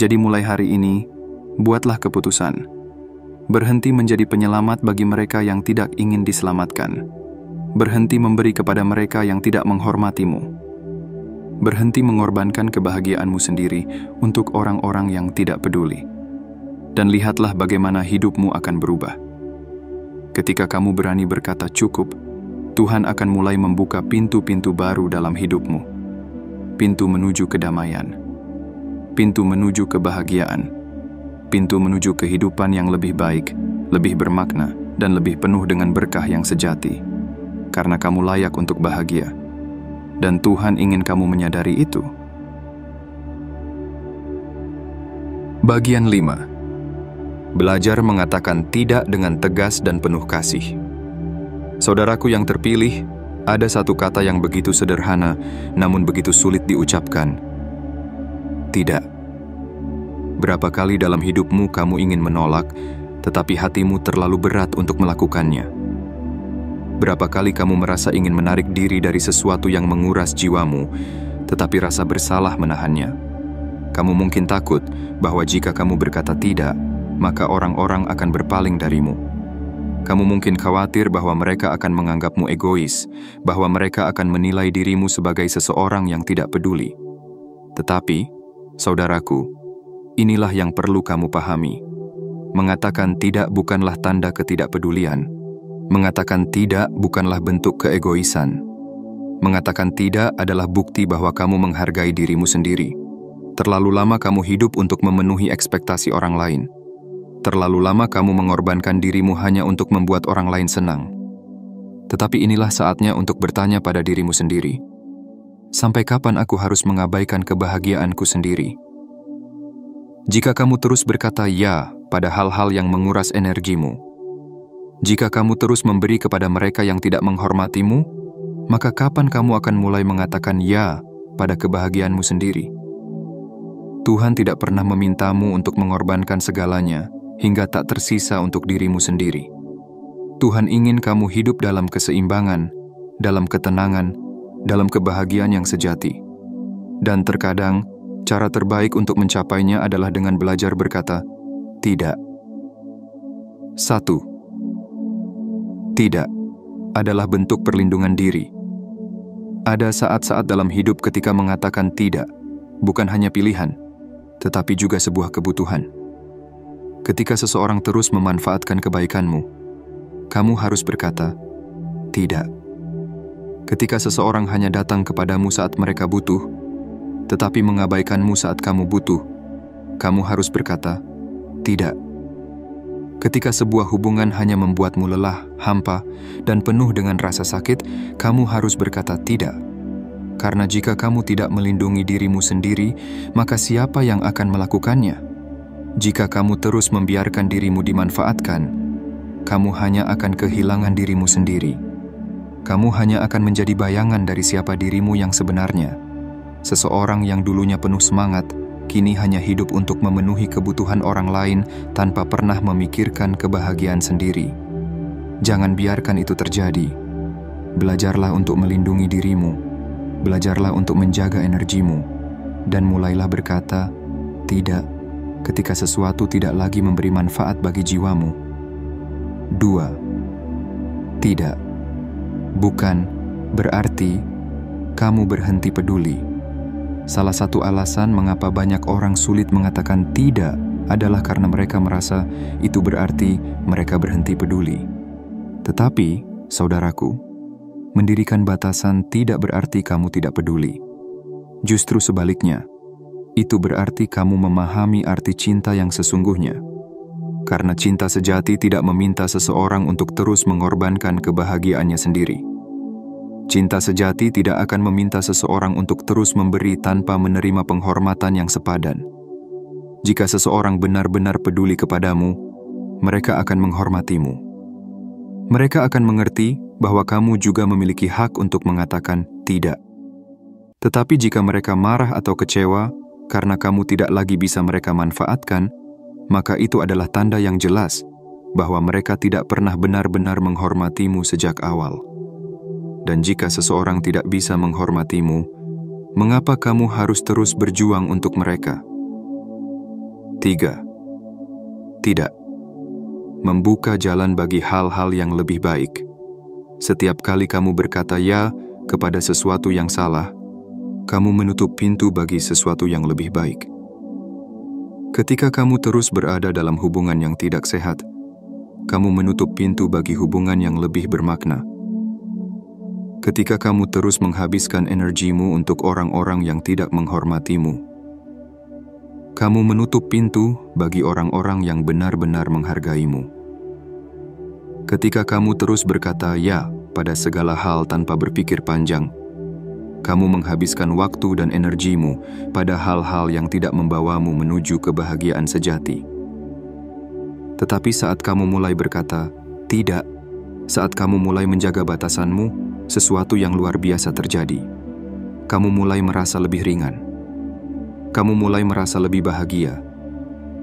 Jadi mulai hari ini, buatlah keputusan. Berhenti menjadi penyelamat bagi mereka yang tidak ingin diselamatkan. Berhenti memberi kepada mereka yang tidak menghormatimu. Berhenti mengorbankan kebahagiaanmu sendiri untuk orang-orang yang tidak peduli. Dan lihatlah bagaimana hidupmu akan berubah. Ketika kamu berani berkata cukup, Tuhan akan mulai membuka pintu-pintu baru dalam hidupmu. Pintu menuju kedamaian. Pintu menuju kebahagiaan. Pintu menuju kehidupan yang lebih baik, lebih bermakna, dan lebih penuh dengan berkah yang sejati. Karena kamu layak untuk bahagia. Dan Tuhan ingin kamu menyadari itu. Bagian 5. Belajar mengatakan tidak dengan tegas dan penuh kasih. Saudaraku yang terpilih, ada satu kata yang begitu sederhana, namun begitu sulit diucapkan. Tidak. Berapa kali dalam hidupmu kamu ingin menolak, tetapi hatimu terlalu berat untuk melakukannya? Berapa kali kamu merasa ingin menarik diri dari sesuatu yang menguras jiwamu, tetapi rasa bersalah menahannya? Kamu mungkin takut bahwa jika kamu berkata tidak, maka orang-orang akan berpaling darimu. Kamu mungkin khawatir bahwa mereka akan menganggapmu egois, bahwa mereka akan menilai dirimu sebagai seseorang yang tidak peduli. Tetapi, saudaraku, inilah yang perlu kamu pahami. Mengatakan tidak bukanlah tanda ketidakpedulian. Mengatakan tidak bukanlah bentuk keegoisan. Mengatakan tidak adalah bukti bahwa kamu menghargai dirimu sendiri. Terlalu lama kamu hidup untuk memenuhi ekspektasi orang lain. Terlalu lama kamu mengorbankan dirimu hanya untuk membuat orang lain senang. Tetapi inilah saatnya untuk bertanya pada dirimu sendiri. Sampai kapan aku harus mengabaikan kebahagiaanku sendiri? Jika kamu terus berkata ya pada hal-hal yang menguras energimu, jika kamu terus memberi kepada mereka yang tidak menghormatimu, maka kapan kamu akan mulai mengatakan ya pada kebahagiaanmu sendiri? Tuhan tidak pernah memintamu untuk mengorbankan segalanya hingga tak tersisa untuk dirimu sendiri. Tuhan ingin kamu hidup dalam keseimbangan, dalam ketenangan, dalam kebahagiaan yang sejati. Dan terkadang, cara terbaik untuk mencapainya adalah dengan belajar berkata, tidak. 1. Tidak adalah bentuk perlindungan diri. Ada saat-saat dalam hidup ketika mengatakan tidak, bukan hanya pilihan, tetapi juga sebuah kebutuhan. Ketika seseorang terus memanfaatkan kebaikanmu, kamu harus berkata, tidak. Ketika seseorang hanya datang kepadamu saat mereka butuh, tetapi mengabaikanmu saat kamu butuh, kamu harus berkata, tidak. Ketika sebuah hubungan hanya membuatmu lelah, hampa, dan penuh dengan rasa sakit, kamu harus berkata tidak. Karena jika kamu tidak melindungi dirimu sendiri, maka siapa yang akan melakukannya? Jika kamu terus membiarkan dirimu dimanfaatkan, kamu hanya akan kehilangan dirimu sendiri. Kamu hanya akan menjadi bayangan dari siapa dirimu yang sebenarnya. Seseorang yang dulunya penuh semangat, kini hanya hidup untuk memenuhi kebutuhan orang lain tanpa pernah memikirkan kebahagiaan sendiri. Jangan biarkan itu terjadi. Belajarlah untuk melindungi dirimu. Belajarlah untuk menjaga energimu. Dan mulailah berkata, tidak, ketika sesuatu tidak lagi memberi manfaat bagi jiwamu. 2. Tidak. Bukan berarti kamu berhenti peduli. Salah satu alasan mengapa banyak orang sulit mengatakan tidak adalah karena mereka merasa itu berarti mereka berhenti peduli. Tetapi, saudaraku, mendirikan batasan tidak berarti kamu tidak peduli. Justru sebaliknya, itu berarti kamu memahami arti cinta yang sesungguhnya. Karena cinta sejati tidak meminta seseorang untuk terus mengorbankan kebahagiaannya sendiri. Cinta sejati tidak akan meminta seseorang untuk terus memberi tanpa menerima penghormatan yang sepadan. Jika seseorang benar-benar peduli kepadamu, mereka akan menghormatimu. Mereka akan mengerti bahwa kamu juga memiliki hak untuk mengatakan tidak. Tetapi jika mereka marah atau kecewa karena kamu tidak lagi bisa mereka manfaatkan, maka itu adalah tanda yang jelas bahwa mereka tidak pernah benar-benar menghormatimu sejak awal. Dan jika seseorang tidak bisa menghormatimu, mengapa kamu harus terus berjuang untuk mereka? 3. Tidak. Membuka jalan bagi hal-hal yang lebih baik. Setiap kali kamu berkata ya kepada sesuatu yang salah, kamu menutup pintu bagi sesuatu yang lebih baik. Ketika kamu terus berada dalam hubungan yang tidak sehat, kamu menutup pintu bagi hubungan yang lebih bermakna. Ketika kamu terus menghabiskan energimu untuk orang-orang yang tidak menghormatimu, kamu menutup pintu bagi orang-orang yang benar-benar menghargaimu. Ketika kamu terus berkata ya pada segala hal tanpa berpikir panjang, kamu menghabiskan waktu dan energimu pada hal-hal yang tidak membawamu menuju kebahagiaan sejati. Tetapi saat kamu mulai berkata tidak, saat kamu mulai menjaga batasanmu, sesuatu yang luar biasa terjadi. Kamu mulai merasa lebih ringan. Kamu mulai merasa lebih bahagia.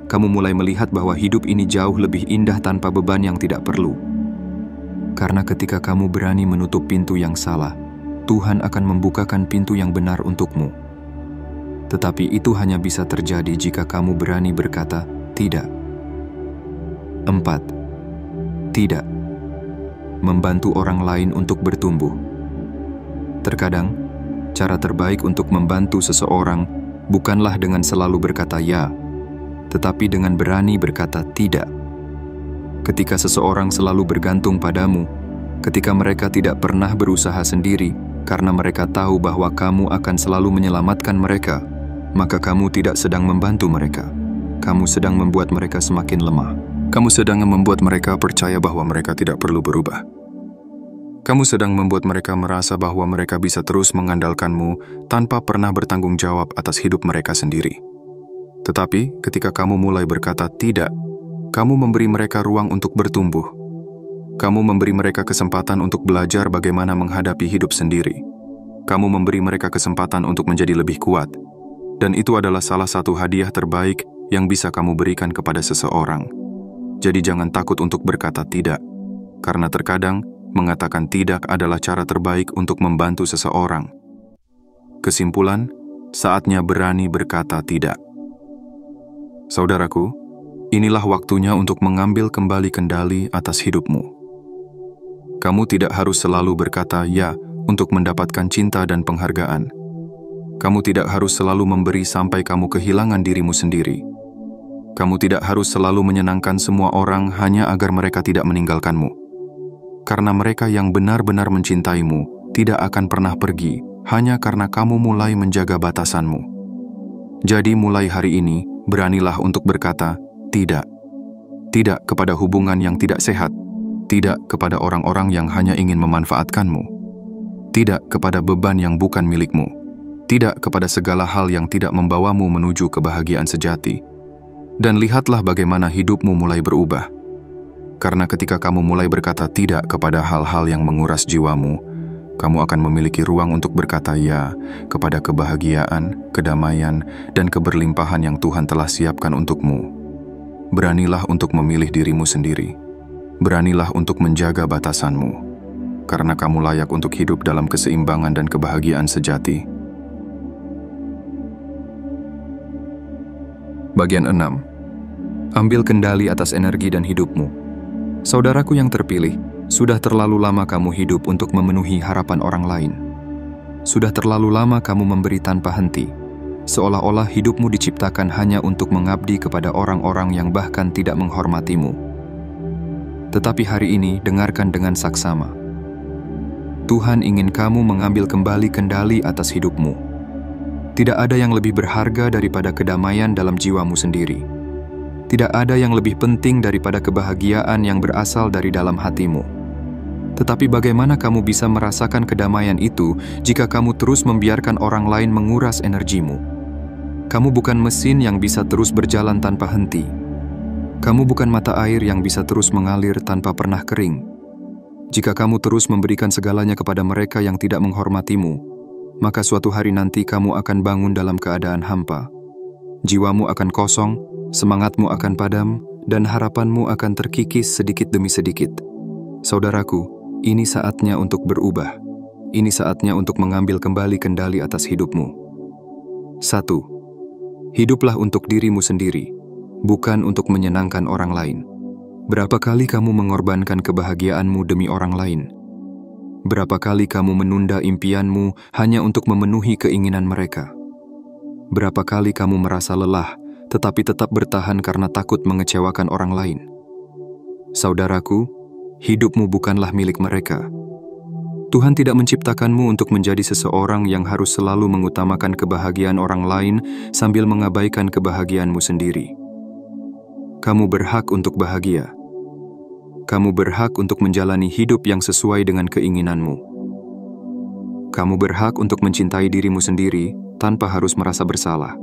Kamu mulai melihat bahwa hidup ini jauh lebih indah tanpa beban yang tidak perlu. Karena ketika kamu berani menutup pintu yang salah, Tuhan akan membukakan pintu yang benar untukmu. Tetapi itu hanya bisa terjadi jika kamu berani berkata tidak. 4. Tidak membantu orang lain untuk bertumbuh. Terkadang, cara terbaik untuk membantu seseorang bukanlah dengan selalu berkata ya, tetapi dengan berani berkata tidak. Ketika seseorang selalu bergantung padamu, ketika mereka tidak pernah berusaha sendiri karena mereka tahu bahwa kamu akan selalu menyelamatkan mereka, maka kamu tidak sedang membantu mereka. Kamu sedang membuat mereka semakin lemah. Kamu sedang membuat mereka percaya bahwa mereka tidak perlu berubah. Kamu sedang membuat mereka merasa bahwa mereka bisa terus mengandalkanmu tanpa pernah bertanggung jawab atas hidup mereka sendiri. Tetapi ketika kamu mulai berkata tidak, kamu memberi mereka ruang untuk bertumbuh. Kamu memberi mereka kesempatan untuk belajar bagaimana menghadapi hidup sendiri. Kamu memberi mereka kesempatan untuk menjadi lebih kuat. Dan itu adalah salah satu hadiah terbaik yang bisa kamu berikan kepada seseorang. Jadi jangan takut untuk berkata tidak, karena terkadang mengatakan tidak adalah cara terbaik untuk membantu seseorang. Kesimpulan, saatnya berani berkata tidak. Saudaraku, inilah waktunya untuk mengambil kembali kendali atas hidupmu. Kamu tidak harus selalu berkata ya untuk mendapatkan cinta dan penghargaan. Kamu tidak harus selalu memberi sampai kamu kehilangan dirimu sendiri. Kamu tidak harus selalu menyenangkan semua orang hanya agar mereka tidak meninggalkanmu. Karena mereka yang benar-benar mencintaimu tidak akan pernah pergi hanya karena kamu mulai menjaga batasanmu. Jadi mulai hari ini, beranilah untuk berkata tidak. Tidak kepada hubungan yang tidak sehat. Tidak kepada orang-orang yang hanya ingin memanfaatkanmu. Tidak kepada beban yang bukan milikmu. Tidak kepada segala hal yang tidak membawamu menuju kebahagiaan sejati. Dan lihatlah bagaimana hidupmu mulai berubah. Karena ketika kamu mulai berkata tidak kepada hal-hal yang menguras jiwamu, kamu akan memiliki ruang untuk berkata ya kepada kebahagiaan, kedamaian, dan keberlimpahan yang Tuhan telah siapkan untukmu. Beranilah untuk memilih dirimu sendiri. Beranilah untuk menjaga batasanmu. Karena kamu layak untuk hidup dalam keseimbangan dan kebahagiaan sejati. Bagian 6. Ambil kendali atas energi dan hidupmu. Saudaraku yang terpilih, sudah terlalu lama kamu hidup untuk memenuhi harapan orang lain. Sudah terlalu lama kamu memberi tanpa henti, seolah-olah hidupmu diciptakan hanya untuk mengabdi kepada orang-orang yang bahkan tidak menghormatimu. Tetapi hari ini, dengarkan dengan saksama. Tuhan ingin kamu mengambil kembali kendali atas hidupmu. Tidak ada yang lebih berharga daripada kedamaian dalam jiwamu sendiri. Tidak ada yang lebih penting daripada kebahagiaan yang berasal dari dalam hatimu. Tetapi bagaimana kamu bisa merasakan kedamaian itu jika kamu terus membiarkan orang lain menguras energimu? Kamu bukan mesin yang bisa terus berjalan tanpa henti. Kamu bukan mata air yang bisa terus mengalir tanpa pernah kering. Jika kamu terus memberikan segalanya kepada mereka yang tidak menghormatimu, maka suatu hari nanti kamu akan bangun dalam keadaan hampa. Jiwamu akan kosong, semangatmu akan padam, dan harapanmu akan terkikis sedikit demi sedikit. Saudaraku, ini saatnya untuk berubah. Ini saatnya untuk mengambil kembali kendali atas hidupmu. 1. Hiduplah untuk dirimu sendiri, bukan untuk menyenangkan orang lain. Berapa kali kamu mengorbankan kebahagiaanmu demi orang lain? Berapa kali kamu menunda impianmu hanya untuk memenuhi keinginan mereka? Berapa kali kamu merasa lelah, tetapi tetap bertahan karena takut mengecewakan orang lain? Saudaraku, hidupmu bukanlah milik mereka. Tuhan tidak menciptakanmu untuk menjadi seseorang yang harus selalu mengutamakan kebahagiaan orang lain sambil mengabaikan kebahagiaanmu sendiri. Kamu berhak untuk bahagia. Kamu berhak untuk menjalani hidup yang sesuai dengan keinginanmu. Kamu berhak untuk mencintai dirimu sendiri tanpa harus merasa bersalah.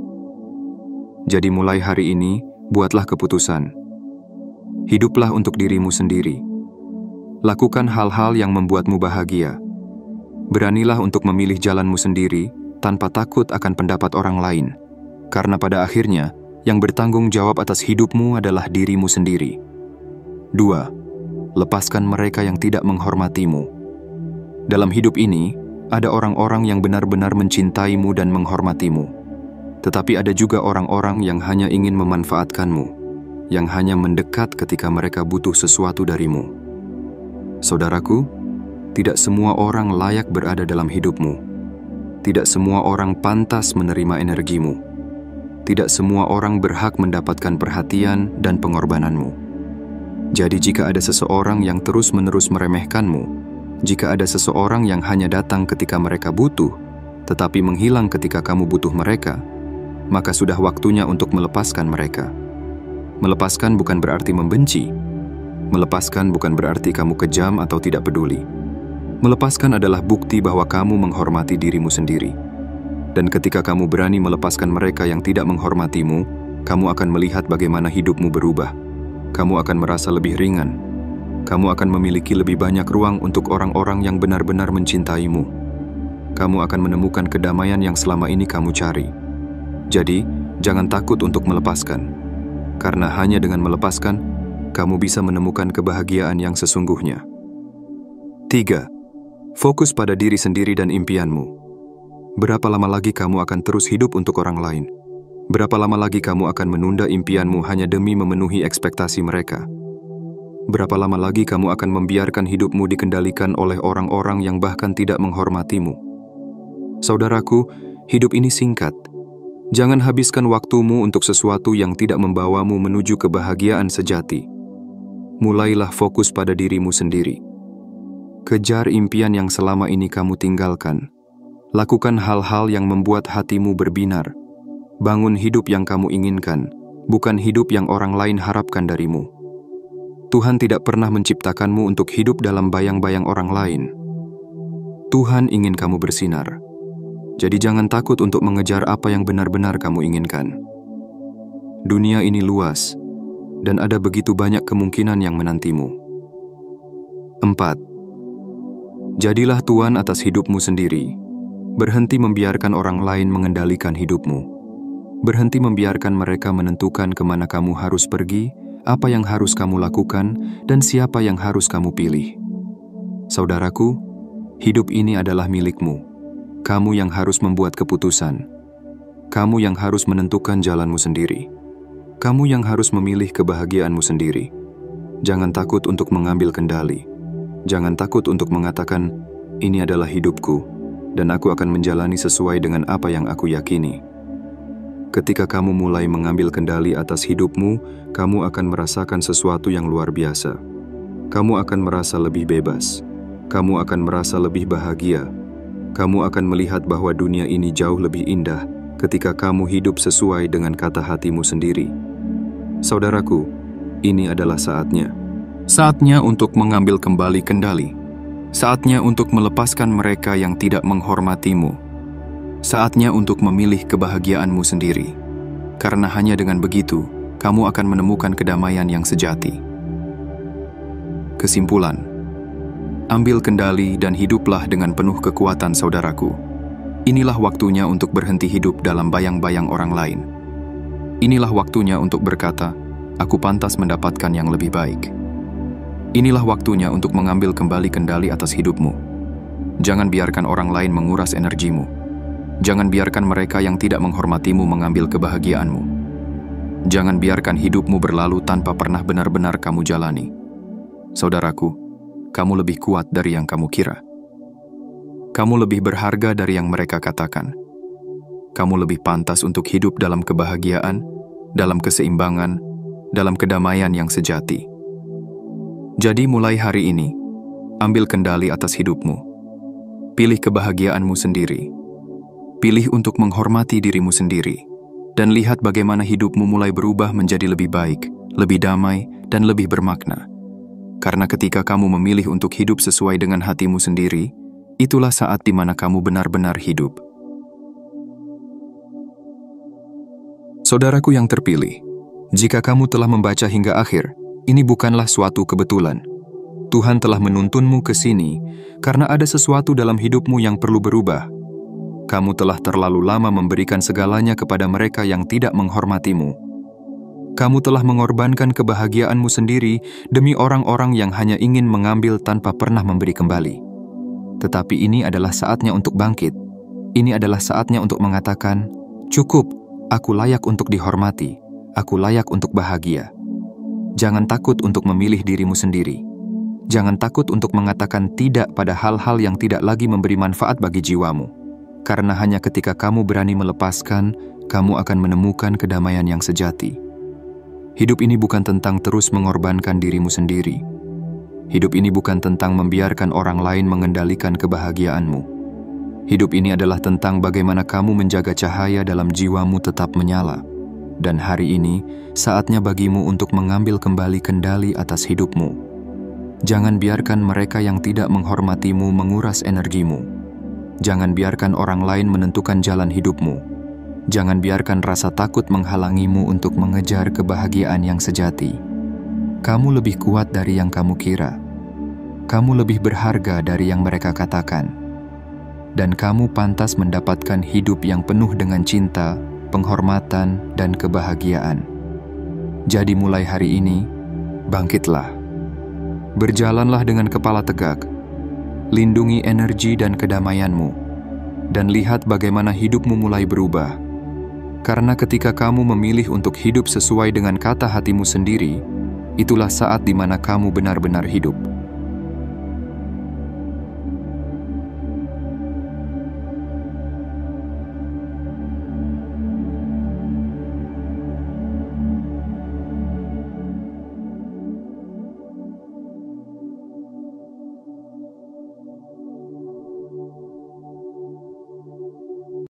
Jadi mulai hari ini, buatlah keputusan. Hiduplah untuk dirimu sendiri. Lakukan hal-hal yang membuatmu bahagia. Beranilah untuk memilih jalanmu sendiri tanpa takut akan pendapat orang lain. Karena pada akhirnya, yang bertanggung jawab atas hidupmu adalah dirimu sendiri. 2. Lepaskan mereka yang tidak menghormatimu. Dalam hidup ini, ada orang-orang yang benar-benar mencintaimu dan menghormatimu. Tetapi ada juga orang-orang yang hanya ingin memanfaatkanmu, yang hanya mendekat ketika mereka butuh sesuatu darimu. Saudaraku, tidak semua orang layak berada dalam hidupmu. Tidak semua orang pantas menerima energimu. Tidak semua orang berhak mendapatkan perhatian dan pengorbananmu. Jadi jika ada seseorang yang terus-menerus meremehkanmu, jika ada seseorang yang hanya datang ketika mereka butuh, tetapi menghilang ketika kamu butuh mereka, maka sudah waktunya untuk melepaskan mereka. Melepaskan bukan berarti membenci. Melepaskan bukan berarti kamu kejam atau tidak peduli. Melepaskan adalah bukti bahwa kamu menghormati dirimu sendiri. Dan ketika kamu berani melepaskan mereka yang tidak menghormatimu, kamu akan melihat bagaimana hidupmu berubah. Kamu akan merasa lebih ringan. Kamu akan memiliki lebih banyak ruang untuk orang-orang yang benar-benar mencintaimu. Kamu akan menemukan kedamaian yang selama ini kamu cari. Jadi, jangan takut untuk melepaskan. Karena hanya dengan melepaskan, kamu bisa menemukan kebahagiaan yang sesungguhnya. 3. Fokus pada diri sendiri dan impianmu. Berapa lama lagi kamu akan terus hidup untuk orang lain? Berapa lama lagi kamu akan menunda impianmu hanya demi memenuhi ekspektasi mereka? Berapa lama lagi kamu akan membiarkan hidupmu dikendalikan oleh orang-orang yang bahkan tidak menghormatimu? Saudaraku, hidup ini singkat. Jangan habiskan waktumu untuk sesuatu yang tidak membawamu menuju kebahagiaan sejati. Mulailah fokus pada dirimu sendiri. Kejar impian yang selama ini kamu tinggalkan. Lakukan hal-hal yang membuat hatimu berbinar. Bangun hidup yang kamu inginkan, bukan hidup yang orang lain harapkan darimu. Tuhan tidak pernah menciptakanmu untuk hidup dalam bayang-bayang orang lain. Tuhan ingin kamu bersinar. Jadi jangan takut untuk mengejar apa yang benar-benar kamu inginkan. Dunia ini luas, dan ada begitu banyak kemungkinan yang menantimu. 4. Jadilah tuan atas hidupmu sendiri. Berhenti membiarkan orang lain mengendalikan hidupmu. Berhenti membiarkan mereka menentukan kemana kamu harus pergi, apa yang harus kamu lakukan, dan siapa yang harus kamu pilih. Saudaraku, hidup ini adalah milikmu. Kamu yang harus membuat keputusan. Kamu yang harus menentukan jalanmu sendiri. Kamu yang harus memilih kebahagiaanmu sendiri. Jangan takut untuk mengambil kendali. Jangan takut untuk mengatakan, ini adalah hidupku, dan aku akan menjalani sesuai dengan apa yang aku yakini. Ketika kamu mulai mengambil kendali atas hidupmu, kamu akan merasakan sesuatu yang luar biasa. Kamu akan merasa lebih bebas. Kamu akan merasa lebih bahagia. Kamu akan melihat bahwa dunia ini jauh lebih indah ketika kamu hidup sesuai dengan kata hatimu sendiri. Saudaraku, ini adalah saatnya. Saatnya untuk mengambil kembali kendali. Saatnya untuk melepaskan mereka yang tidak menghormatimu. Saatnya untuk memilih kebahagiaanmu sendiri. Karena hanya dengan begitu, kamu akan menemukan kedamaian yang sejati. Kesimpulan. Ambil kendali dan hiduplah dengan penuh kekuatan, saudaraku. Inilah waktunya untuk berhenti hidup dalam bayang-bayang orang lain. Inilah waktunya untuk berkata, aku pantas mendapatkan yang lebih baik. Inilah waktunya untuk mengambil kembali kendali atas hidupmu. Jangan biarkan orang lain menguras energimu. Jangan biarkan mereka yang tidak menghormatimu mengambil kebahagiaanmu. Jangan biarkan hidupmu berlalu tanpa pernah benar-benar kamu jalani. Saudaraku, kamu lebih kuat dari yang kamu kira. Kamu lebih berharga dari yang mereka katakan. Kamu lebih pantas untuk hidup dalam kebahagiaan, dalam keseimbangan, dalam kedamaian yang sejati. Jadi mulai hari ini, ambil kendali atas hidupmu. Pilih kebahagiaanmu sendiri. Pilih untuk menghormati dirimu sendiri. Dan lihat bagaimana hidupmu mulai berubah menjadi lebih baik, lebih damai, dan lebih bermakna. Karena ketika kamu memilih untuk hidup sesuai dengan hatimu sendiri, itulah saat di mana kamu benar-benar hidup. Saudaraku yang terpilih, jika kamu telah membaca hingga akhir, ini bukanlah suatu kebetulan. Tuhan telah menuntunmu ke sini karena ada sesuatu dalam hidupmu yang perlu berubah. Kamu telah terlalu lama memberikan segalanya kepada mereka yang tidak menghormatimu. Kamu telah mengorbankan kebahagiaanmu sendiri demi orang-orang yang hanya ingin mengambil tanpa pernah memberi kembali. Tetapi ini adalah saatnya untuk bangkit. Ini adalah saatnya untuk mengatakan, cukup, aku layak untuk dihormati, aku layak untuk bahagia. Jangan takut untuk memilih dirimu sendiri. Jangan takut untuk mengatakan tidak pada hal-hal yang tidak lagi memberi manfaat bagi jiwamu. Karena hanya ketika kamu berani melepaskan, kamu akan menemukan kedamaian yang sejati. Hidup ini bukan tentang terus mengorbankan dirimu sendiri. Hidup ini bukan tentang membiarkan orang lain mengendalikan kebahagiaanmu. Hidup ini adalah tentang bagaimana kamu menjaga cahaya dalam jiwamu tetap menyala. Dan hari ini, saatnya bagimu untuk mengambil kembali kendali atas hidupmu. Jangan biarkan mereka yang tidak menghormatimu menguras energimu. Jangan biarkan orang lain menentukan jalan hidupmu. Jangan biarkan rasa takut menghalangimu untuk mengejar kebahagiaan yang sejati. Kamu lebih kuat dari yang kamu kira. Kamu lebih berharga dari yang mereka katakan. Dan kamu pantas mendapatkan hidup yang penuh dengan cinta, penghormatan, dan kebahagiaan. Jadi mulai hari ini, bangkitlah. Berjalanlah dengan kepala tegak, lindungi energi dan kedamaianmu, dan lihat bagaimana hidupmu mulai berubah. Karena ketika kamu memilih untuk hidup sesuai dengan kata hatimu sendiri, itulah saat di mana kamu benar-benar hidup.